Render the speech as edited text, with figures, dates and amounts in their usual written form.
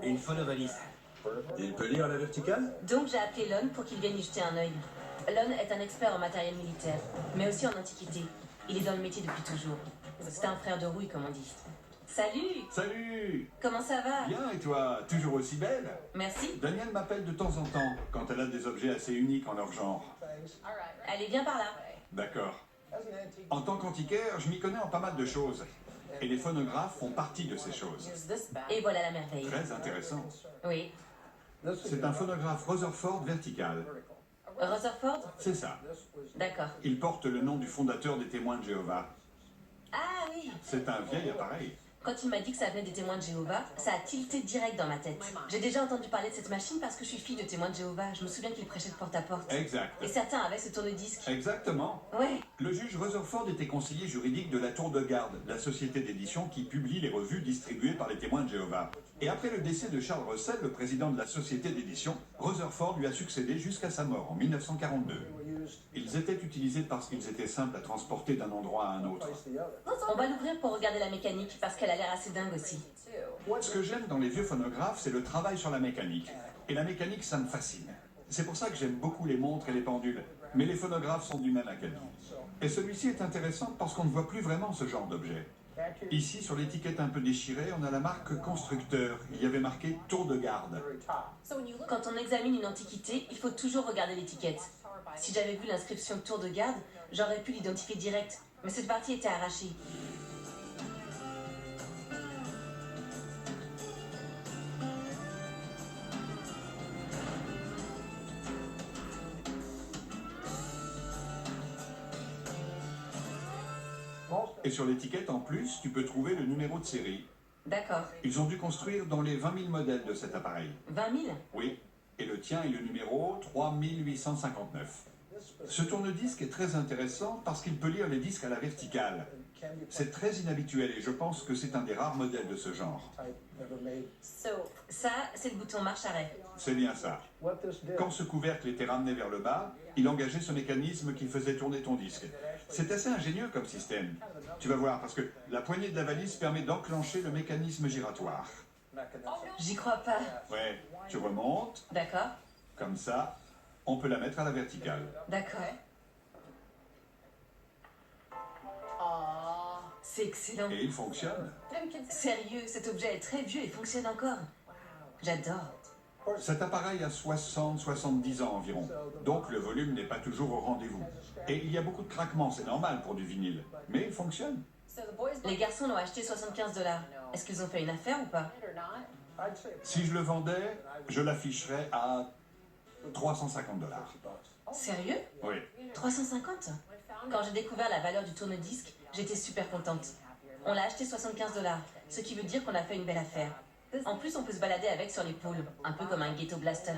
Une phonovalise. Il peut lire à la verticale? Donc j'ai appelé Lon pour qu'il vienne y jeter un œil. Lon est un expert en matériel militaire, mais aussi en antiquité. Il est dans le métier depuis toujours. C'est un frère de rouille, comme on dit. Salut! Salut! Comment ça va? Bien, et toi? Toujours aussi belle? Merci. Danielle m'appelle de temps en temps, quand elle a des objets assez uniques en leur genre. Allez, viens par là. D'accord. En tant qu'antiquaire, je m'y connais en pas mal de choses. Et les phonographes font partie de ces choses. Et voilà la merveille. Très intéressant. Oui. C'est un phonographe Rutherford vertical. Rutherford? C'est ça. D'accord. Il porte le nom du fondateur des Témoins de Jéhovah. Ah oui! C'est un vieil appareil. Quand il m'a dit que ça venait des témoins de Jéhovah, ça a tilté direct dans ma tête. J'ai déjà entendu parler de cette machine parce que je suis fille de témoins de Jéhovah. Je me souviens qu'il prêchait de porte à porte. Exact. Et certains avaient ce tourne-disque. Exactement. Ouais. Le juge Rutherford était conseiller juridique de la Tour de Garde, la société d'édition qui publie les revues distribuées par les Témoins de Jéhovah. Et après le décès de Charles Russell, le président de la société d'édition, Rutherford lui a succédé jusqu'à sa mort en 1942. Ils étaient utilisés parce qu'ils étaient simples à transporter d'un endroit à un autre. On va l'ouvrir pour regarder la mécanique parce qu'elle a l'air assez dingue aussi. Ce que j'aime dans les vieux phonographes, c'est le travail sur la mécanique. Et la mécanique, ça me fascine. C'est pour ça que j'aime beaucoup les montres et les pendules. Mais les phonographes sont du même acabit. Et celui-ci est intéressant parce qu'on ne voit plus vraiment ce genre d'objet. Ici, sur l'étiquette un peu déchirée, on a la marque constructeur. Il y avait marqué Tour de Garde. Quand on examine une antiquité, il faut toujours regarder l'étiquette. Si j'avais vu l'inscription Tour de Garde, j'aurais pu l'identifier direct. Mais cette partie était arrachée. Et sur l'étiquette, en plus, tu peux trouver le numéro de série. D'accord. Ils ont dû construire dans les 20 000 modèles de cet appareil. 20 000? Oui. Et le tien est le numéro 3859. Ce tourne-disque est très intéressant parce qu'il peut lire les disques à la verticale. C'est très inhabituel et je pense que c'est un des rares modèles de ce genre. Ça, c'est le bouton marche-arrêt. C'est bien ça. Quand ce couvercle était ramené vers le bas, il engageait ce mécanisme qui faisait tourner ton disque. C'est assez ingénieux comme système. Tu vas voir, parce que la poignée de la valise permet d'enclencher le mécanisme giratoire. J'y crois pas. Ouais, tu remontes, D'accord. comme ça, on peut la mettre à la verticale. D'accord. C'est excellent. Et il fonctionne. Sérieux, cet objet est très vieux et fonctionne encore. J'adore. Cet appareil a 60-70 ans environ, donc le volume n'est pas toujours au rendez-vous. Et il y a beaucoup de craquements, c'est normal pour du vinyle, mais il fonctionne. Les garçons l'ont acheté 75 $. Est-ce qu'ils ont fait une affaire ou pas? Si je le vendais, je l'afficherais à 350 $. Sérieux? Oui. 350? Quand j'ai découvert la valeur du tourne-disque, j'étais super contente. On l'a acheté 75 $, ce qui veut dire qu'on a fait une belle affaire. En plus, on peut se balader avec sur l'épaule, un peu comme un ghetto blaster.